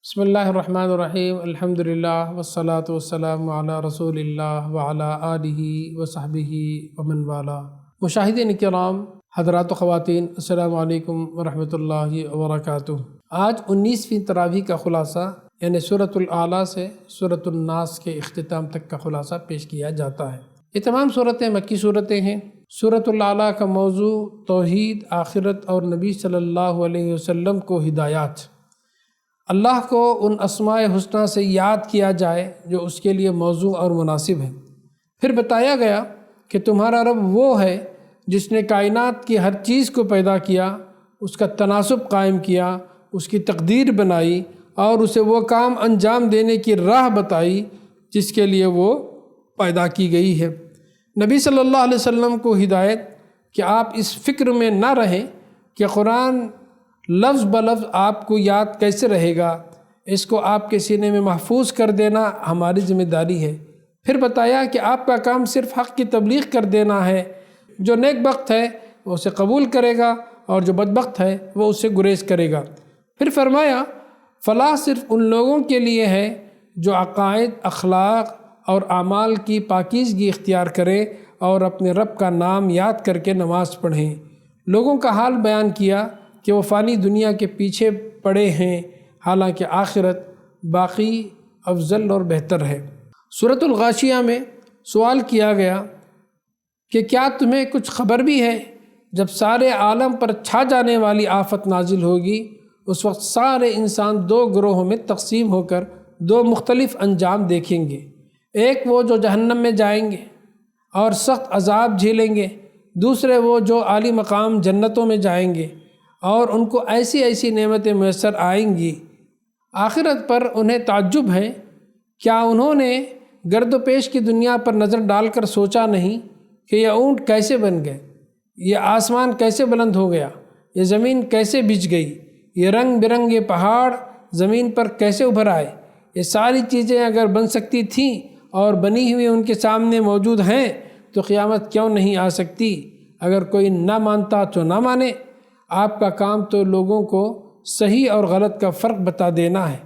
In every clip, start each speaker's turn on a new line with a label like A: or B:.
A: بسم اللہ الرحمن الرحیم الحمدللہ والصلاة والسلام علی رسول اللہ وعلی آلہ وصحبہ ومن والا۔ مشاہدین کرام، حضرات و خواتین، السلام علیکم ورحمۃ اللہ وبرکاتہ۔ آج 19ویں تراویح کا خلاصہ یعنی سورۃ الاعلیٰ سے سورۃ الناس کے اختتام تک کا خلاصہ پیش کیا جاتا ہے۔ یہ تمام صورتیں مکی صورتیں ہیں۔ سورۃ الاعلیٰ کا موضوع توحید، آخرت اور نبی صلی اللہ علیہ وسلم کو ہدایات، اللہ کو ان اسماء حسنہ سے یاد کیا جائے جو اس کے لیے موضوع اور مناسب ہے۔ پھر بتایا گیا کہ تمہارا رب وہ ہے جس نے کائنات کی ہر چیز کو پیدا کیا، اس کا تناسب قائم کیا، اس کی تقدیر بنائی اور اسے وہ کام انجام دینے کی راہ بتائی جس کے لیے وہ پیدا کی گئی ہے۔ نبی صلی اللہ علیہ وسلم کو ہدایت کہ آپ اس فکر میں نہ رہیں کہ قرآن لفظ بلفظ آپ کو یاد کیسے رہے گا، اس کو آپ کے سینے میں محفوظ کر دینا ہماری ذمہ داری ہے۔ پھر بتایا کہ آپ کا کام صرف حق کی تبلیغ کر دینا ہے، جو نیک بخت ہے وہ اسے قبول کرے گا اور جو بدبخت ہے وہ اسے گریز کرے گا۔ پھر فرمایا فلاح صرف ان لوگوں کے لیے ہے جو عقائد، اخلاق اور اعمال کی پاکیزگی اختیار کریں اور اپنے رب کا نام یاد کر کے نماز پڑھیں۔ لوگوں کا حال بیان کیا کہ وہ فانی دنیا کے پیچھے پڑے ہیں، حالانکہ آخرت باقی، افضل اور بہتر ہے۔ سورۃ الغاشیہ میں سوال کیا گیا کہ کیا تمہیں کچھ خبر بھی ہے جب سارے عالم پر چھا جانے والی آفت نازل ہوگی، اس وقت سارے انسان دو گروہوں میں تقسیم ہو کر دو مختلف انجام دیکھیں گے۔ ایک وہ جو جہنم میں جائیں گے اور سخت عذاب جھیلیں گے، دوسرے وہ جو عالی مقام جنتوں میں جائیں گے اور ان کو ایسی ایسی نعمتیں میسر آئیں گی۔ آخرت پر انہیں تعجب ہے، کیا انہوں نے گرد و پیش کی دنیا پر نظر ڈال کر سوچا نہیں کہ یہ اونٹ کیسے بن گئے، یہ آسمان کیسے بلند ہو گیا، یہ زمین کیسے بچھ گئی، یہ رنگ برنگے پہاڑ زمین پر کیسے ابھر آئے۔ یہ ساری چیزیں اگر بن سکتی تھیں اور بنی ہوئی ان کے سامنے موجود ہیں تو قیامت کیوں نہیں آ سکتی؟ اگر کوئی نہ مانتا تو نہ مانے، آپ کا کام تو لوگوں کو صحیح اور غلط کا فرق بتا دینا ہے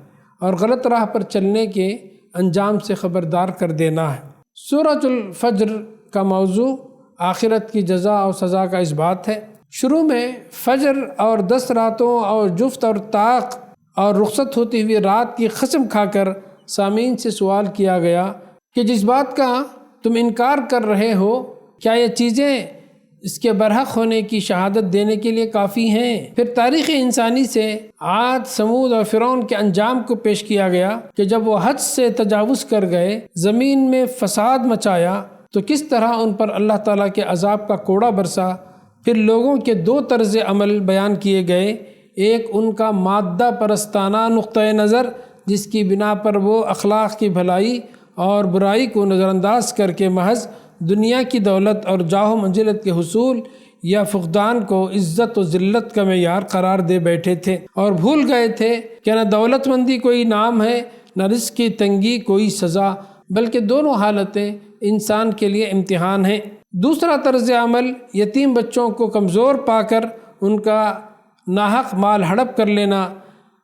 A: اور غلط راہ پر چلنے کے انجام سے خبردار کر دینا ہے۔ سورۃ الفجر کا موضوع آخرت کی جزا اور سزا کا اثبات ہے۔ شروع میں فجر اور 10 راتوں اور جفت اور طاق اور رخصت ہوتی ہوئی رات کی قسم کھا کر سامعین سے سوال کیا گیا کہ جس بات کا تم انکار کر رہے ہو، کیا یہ چیزیں اس کے برحق ہونے کی شہادت دینے کے لیے کافی ہیں؟ پھر تاریخ انسانی سے عاد، سمود اور فرعون کے انجام کو پیش کیا گیا کہ جب وہ حد سے تجاوز کر گئے، زمین میں فساد مچایا تو کس طرح ان پر اللہ تعالیٰ کے عذاب کا کوڑا برسا۔ پھر لوگوں کے 2 طرز عمل بیان کیے گئے، ایک ان کا مادہ پرستانہ نقطۂ نظر جس کی بنا پر وہ اخلاق کی بھلائی اور برائی کو نظر انداز کر کے محض دنیا کی دولت اور جاہ و منزلت کے حصول یا فقدان کو عزت و ذلت کا معیار قرار دے بیٹھے تھے اور بھول گئے تھے کہ نہ دولت مندی کوئی نام ہے، نہ رزق کی تنگی کوئی سزا، بلکہ دونوں حالتیں انسان کے لیے امتحان ہیں۔ دوسرا طرز عمل یتیم بچوں کو کمزور پا کر ان کا ناحق مال ہڑپ کر لینا۔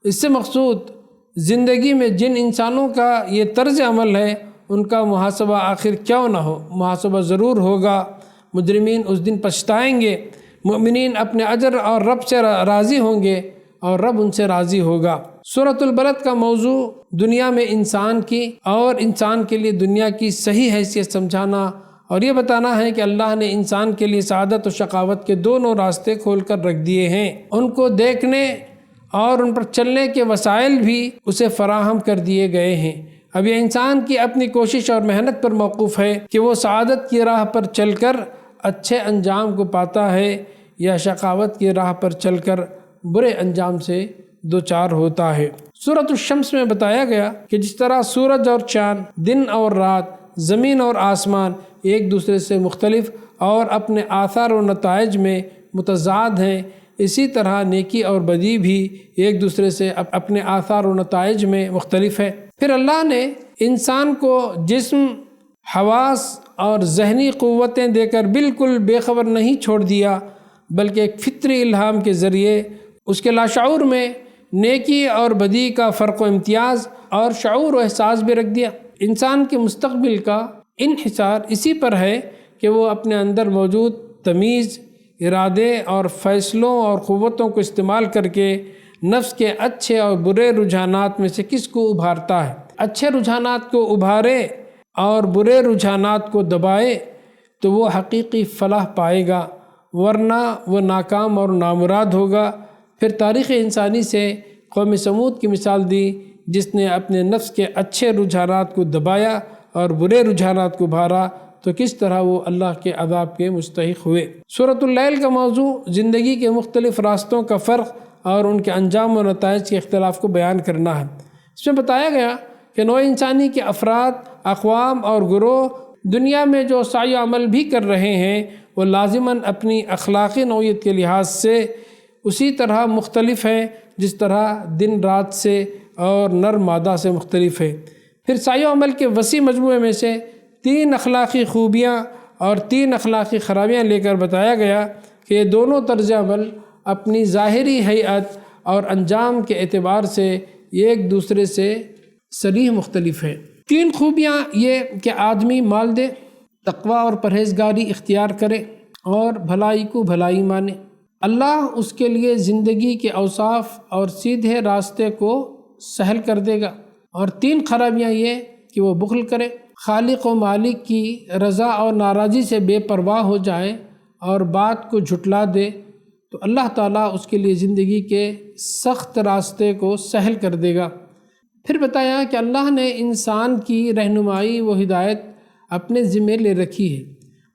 A: اس سے مقصود زندگی میں جن انسانوں کا یہ طرز عمل ہے ان کا محاسبہ آخر کیوں نہ ہو، محاسبہ ضرور ہوگا۔ مجرمین اس دن پچھتائیں گے، مومنین اپنے اجر اور رب سے راضی ہوں گے اور رب ان سے راضی ہوگا۔ سورۃ البلد کا موضوع دنیا میں انسان کی اور انسان کے لیے دنیا کی صحیح حیثیت سمجھانا اور یہ بتانا ہے کہ اللہ نے انسان کے لیے سعادت و شقاوت کے دونوں راستے کھول کر رکھ دیے ہیں، ان کو دیکھنے اور ان پر چلنے کے وسائل بھی اسے فراہم کر دیے گئے ہیں۔ اب یہ انسان کی اپنی کوشش اور محنت پر موقوف ہے کہ وہ سعادت کی راہ پر چل کر اچھے انجام کو پاتا ہے یا شقاوت کی راہ پر چل کر برے انجام سے دوچار ہوتا ہے۔ سورۃ الشمس میں بتایا گیا کہ جس طرح سورج اور چاند، دن اور رات، زمین اور آسمان ایک دوسرے سے مختلف اور اپنے آثار و نتائج میں متضاد ہیں، اسی طرح نیکی اور بدی بھی ایک دوسرے سے اپنے آثار و نتائج میں مختلف ہے۔ پھر اللہ نے انسان کو جسم، حواس اور ذہنی قوتیں دے کر بالکل بے خبر نہیں چھوڑ دیا، بلکہ ایک فطری الہام کے ذریعے اس کے لاشعور میں نیکی اور بدی کا فرق و امتیاز اور شعور و احساس بھی رکھ دیا۔ انسان کے مستقبل کا انحصار اسی پر ہے کہ وہ اپنے اندر موجود تمیز، ارادے اور فیصلوں اور قوتوں کو استعمال کر کے نفس کے اچھے اور برے رجحانات میں سے کس کو ابھارتا ہے۔ اچھے رجحانات کو ابھارے اور برے رجحانات کو دبائے تو وہ حقیقی فلاح پائے گا، ورنہ وہ ناکام اور نامراد ہوگا۔ پھر تاریخ انسانی سے قوم سمود کی مثال دی، جس نے اپنے نفس کے اچھے رجحانات کو دبایا اور برے رجحانات کو ابھارا تو کس طرح وہ اللہ کے عذاب کے مستحق ہوئے۔ سورۃ اللیل کا موضوع زندگی کے مختلف راستوں کا فرق اور ان کے انجام و نتائج کے اختلاف کو بیان کرنا ہے۔ اس میں بتایا گیا کہ نوع انسانی کے افراد، اقوام اور گروہ دنیا میں جو سعی و عمل بھی کر رہے ہیں وہ لازماً اپنی اخلاقی نوعیت کے لحاظ سے اسی طرح مختلف ہیں جس طرح دن رات سے اور نر مادہ سے مختلف ہے۔ پھر سعی و عمل کے وسیع مجموعے میں سے 3 اخلاقی خوبیاں اور 3 اخلاقی خرابیاں لے کر بتایا گیا کہ یہ دونوں طرز عمل اپنی ظاہری ہیئت اور انجام کے اعتبار سے ایک دوسرے سے صریح مختلف ہیں۔ 3 خوبیاں یہ کہ آدمی مال دے، تقوی اور پرہیزگاری اختیار کرے اور بھلائی کو بھلائی مانے۔ اللہ اس کے لیے زندگی کے اوصاف اور سیدھے راستے کو سہل کر دے گا۔ اور 3 خرابیاں یہ کہ وہ بخل کرے، خالق و مالک کی رضا اور ناراضی سے بے پرواہ ہو جائے اور بات کو جھٹلا دے تو اللہ تعالیٰ اس کے لیے زندگی کے سخت راستے کو سہل کر دے گا۔ پھر بتایا کہ اللہ نے انسان کی رہنمائی و ہدایت اپنے ذمے لے رکھی ہے،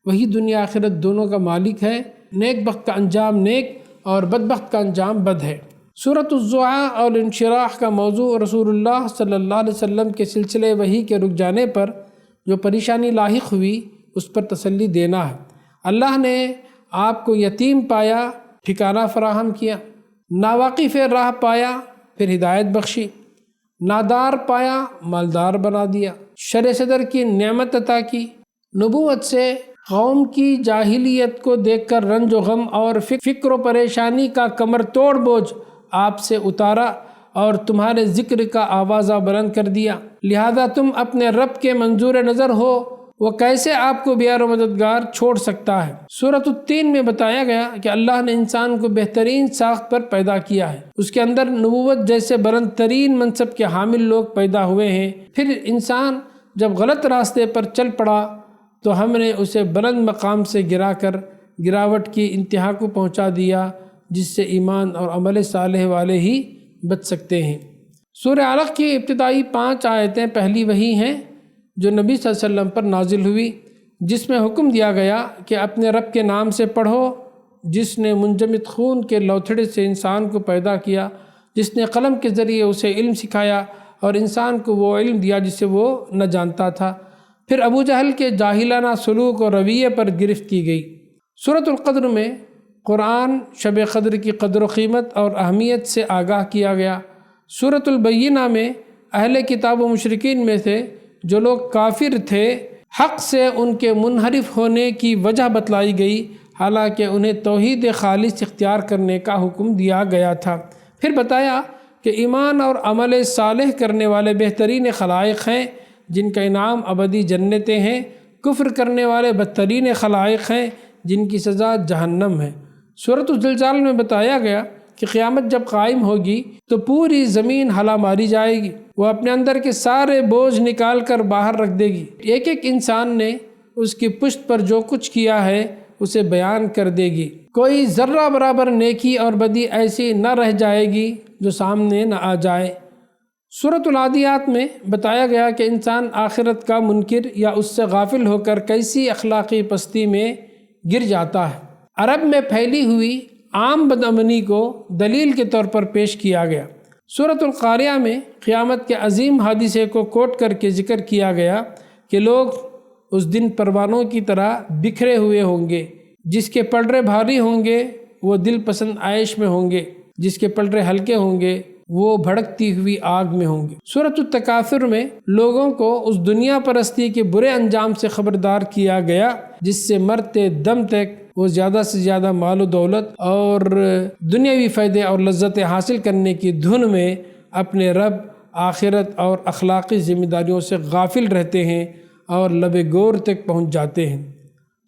A: وہی دنیا آخرت دونوں کا مالک ہے۔ نیک بخت کا انجام نیک اور بدبخت کا انجام بد ہے۔ سورۃ الضحیٰ اور انشراح کا موضوع رسول اللہ صلی اللہ علیہ وسلم کے سلسلے وحی کے رک جانے پر جو پریشانی لاحق ہوئی اس پر تسلی دینا ہے۔ اللہ نے آپ کو یتیم پایا، ٹھکانہ فراہم کیا، ناواقف راہ پایا، پھر ہدایت بخشی، نادار پایا، مالدار بنا دیا، شرع صدر کی نعمت عطا کی، نبوت سے قوم کی جاہلیت کو دیکھ کر رنج و غم اور فکر و پریشانی کا کمر توڑ بوجھ آپ سے اتارا اور تمہارے ذکر کا آوازہ بلند کر دیا، لہذا تم اپنے رب کے منظور نظر ہو، وہ کیسے آپ کو بیار و مددگار چھوڑ سکتا ہے۔ سورۃ التین میں بتایا گیا کہ اللہ نے انسان کو بہترین ساخت پر پیدا کیا ہے، اس کے اندر نبوت جیسے بلند ترین منصب کے حامل لوگ پیدا ہوئے ہیں۔ پھر انسان جب غلط راستے پر چل پڑا تو ہم نے اسے بلند مقام سے گرا کر گراوٹ کی انتہا کو پہنچا دیا، جس سے ایمان اور عمل صالح والے ہی بچ سکتے ہیں۔ سورہ علق کی ابتدائی 5 آیتیں پہلی وحی ہیں جو نبی صلی اللہ علیہ وسلم پر نازل ہوئی، جس میں حکم دیا گیا کہ اپنے رب کے نام سے پڑھو، جس نے منجمد خون کے لوتھڑے سے انسان کو پیدا کیا، جس نے قلم کے ذریعے اسے علم سکھایا اور انسان کو وہ علم دیا جسے وہ نہ جانتا تھا۔ پھر ابو جہل کے جاہلانہ سلوک اور رویے پر گرفت کی گئی۔ سورۃ القدر میں قرآن شب قدر کی قدر و قیمت اور اہمیت سے آگاہ کیا گیا۔ سورۃ البینہ میں اہل کتاب و مشرکین میں سے جو لوگ کافر تھے حق سے ان کے منحرف ہونے کی وجہ بتلائی گئی، حالانکہ انہیں توحید خالص اختیار کرنے کا حکم دیا گیا تھا۔ پھر بتایا کہ ایمان اور عمل صالح کرنے والے بہترین خلائق ہیں جن کا انعام ابدی جنتیں ہیں، کفر کرنے والے بدترین خلائق ہیں جن کی سزا جہنم ہے۔ سورۃ الزلزال میں بتایا گیا کہ قیامت جب قائم ہوگی تو پوری زمین ہلا ماری جائے گی، وہ اپنے اندر کے سارے بوجھ نکال کر باہر رکھ دے گی، ایک ایک انسان نے اس کی پشت پر جو کچھ کیا ہے اسے بیان کر دے گی، کوئی ذرہ برابر نیکی اور بدی ایسی نہ رہ جائے گی جو سامنے نہ آ جائے۔ سورۃ العادیات میں بتایا گیا کہ انسان آخرت کا منکر یا اس سے غافل ہو کر کیسی اخلاقی پستی میں گر جاتا ہے۔ عرب میں پھیلی ہوئی عام بدامنی کو دلیل کے طور پر پیش کیا گیا۔ سورۃ القاریہ میں قیامت کے عظیم حادثے کو کوٹ کر کے ذکر کیا گیا کہ لوگ اس دن پروانوں کی طرح بکھرے ہوئے ہوں گے، جس کے پلڑے بھاری ہوں گے وہ دل پسند عیش میں ہوں گے، جس کے پلڑے ہلکے ہوں گے وہ بھڑکتی ہوئی آگ میں ہوں گے۔ سورۃ التکاثر میں لوگوں کو اس دنیا پرستی کے برے انجام سے خبردار کیا گیا جس سے مرتے دم تک وہ زیادہ سے زیادہ مال و دولت اور دنیاوی فائدے اور لذتیں حاصل کرنے کی دھن میں اپنے رب، آخرت اور اخلاقی ذمہ داریوں سے غافل رہتے ہیں اور لب گور تک پہنچ جاتے ہیں۔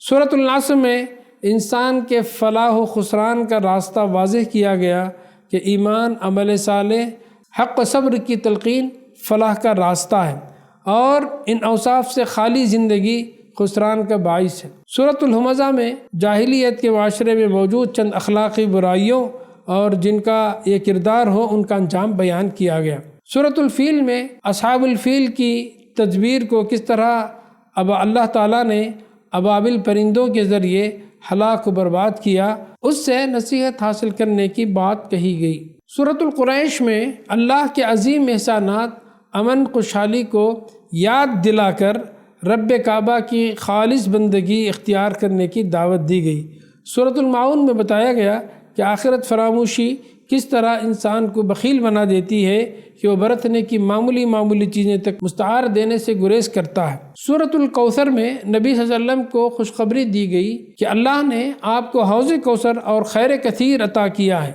A: سورۃ النصر میں انسان کے فلاح و خسران کا راستہ واضح کیا گیا کہ ایمان، عمل صالح، حق و صبر کی تلقین فلاح کا راستہ ہے اور ان اوصاف سے خالی زندگی خسران کا باعث ہے۔ سورۃ الہمزہ میں جاہلیت کے معاشرے میں موجود چند اخلاقی برائیوں اور جن کا یہ کردار ہو ان کا انجام بیان کیا گیا۔ سورۃ الفیل میں اصحاب الفیل کی تدبیر کو کس طرح اللہ تعالیٰ نے ابابل پرندوں کے ذریعے ہلاک و برباد کیا، اس سے نصیحت حاصل کرنے کی بات کہی گئی۔ سورۃ القریش میں اللہ کے عظیم احسانات، امن خوشحالی کو یاد دلا کر رب کعبہ کی خالص بندگی اختیار کرنے کی دعوت دی گئی۔ سورۃ المعون میں بتایا گیا کہ آخرت فراموشی کس طرح انسان کو بخیل بنا دیتی ہے کہ وہ برتنے کی معمولی چیزیں تک مستعار دینے سے گریز کرتا ہے۔ سورۃ الکوثر میں نبی صلی اللہ علیہ وسلم کو خوشخبری دی گئی کہ اللہ نے آپ کو حوض کوثر اور خیر کثیر عطا کیا ہے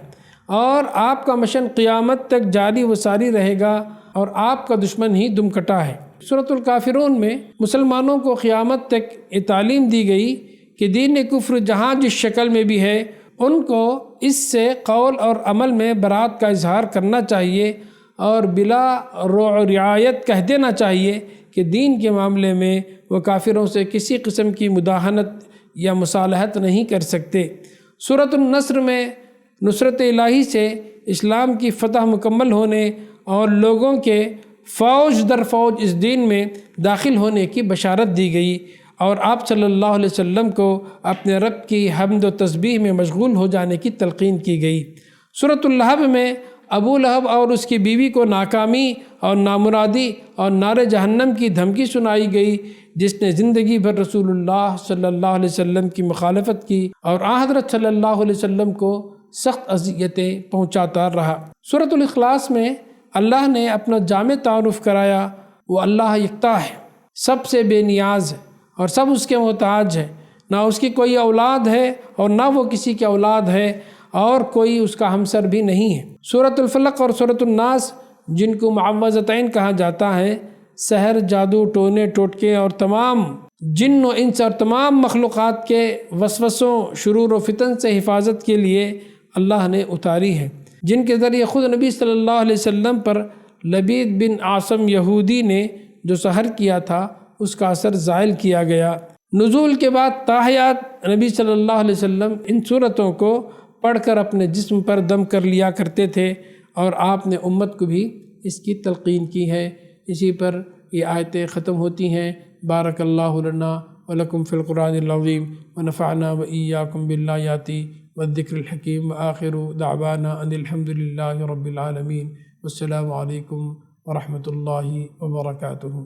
A: اور آپ کا مشن قیامت تک جاری و ساری رہے گا اور آپ کا دشمن ہی دم کٹا ہے۔ سورۃ الکافرون میں مسلمانوں کو قیامت تک یہ تعلیم دی گئی کہ دین کفر جہاں جس شکل میں بھی ہے ان کو اس سے قول اور عمل میں برات کا اظہار کرنا چاہیے اور بلا رعایت کہہ دینا چاہیے کہ دین کے معاملے میں وہ کافروں سے کسی قسم کی مداہنت یا مصالحت نہیں کر سکتے۔ سورۃ النصر میں نصرت الہی سے اسلام کی فتح مکمل ہونے اور لوگوں کے فوج در فوج اس دین میں داخل ہونے کی بشارت دی گئی اور آپ صلی اللہ علیہ وسلم کو اپنے رب کی حمد و تسبیح میں مشغول ہو جانے کی تلقین کی گئی۔ سورۃ اللہب میں ابو لہب اور اس کی بیوی کو ناکامی اور نامرادی اور نار جہنم کی دھمکی سنائی گئی جس نے زندگی بھر رسول اللہ صلی اللہ علیہ وسلم کی مخالفت کی اور حضرت صلی اللہ علیہ وسلم کو سخت اذیتیں پہنچاتا رہا۔ سورۃ الاخلاص میں اللہ نے اپنا جامع تعارف کرایا، وہ اللہ یکتا ہے، سب سے بے نیاز ہے اور سب اس کے محتاج ہے، نہ اس کی کوئی اولاد ہے اور نہ وہ کسی کی اولاد ہے اور کوئی اس کا ہمسر بھی نہیں ہے۔ سورۃ الفلق اور سورۃ الناس جن کو معوذتین کہا جاتا ہے، سحر، جادو، ٹونے ٹوٹکے اور تمام جن و انس اور تمام مخلوقات کے وسوسوں، شرور و فتن سے حفاظت کے لیے اللہ نے اتاری ہے، جن کے ذریعے خود نبی صلی اللہ علیہ وسلم پر لبید بن عاصم یہودی نے جو سحر کیا تھا اس کا اثر زائل کیا گیا۔ نزول کے بعد تاحیات نبی صلی اللہ علیہ وسلم ان صورتوں کو پڑھ کر اپنے جسم پر دم کر لیا کرتے تھے اور آپ نے امت کو بھی اس کی تلقین کی ہے۔ اسی پر یہ آیتیں ختم ہوتی ہیں۔ بارک اللہ لنا ولکم فی القرآن العظیم ونفعنا وإیاکم بالآیات والذکر الحکیم وآخر دعوانا ان الحمد للہ رب العالمین۔ والسلام علیکم ورحمۃ اللہ وبرکاتہ۔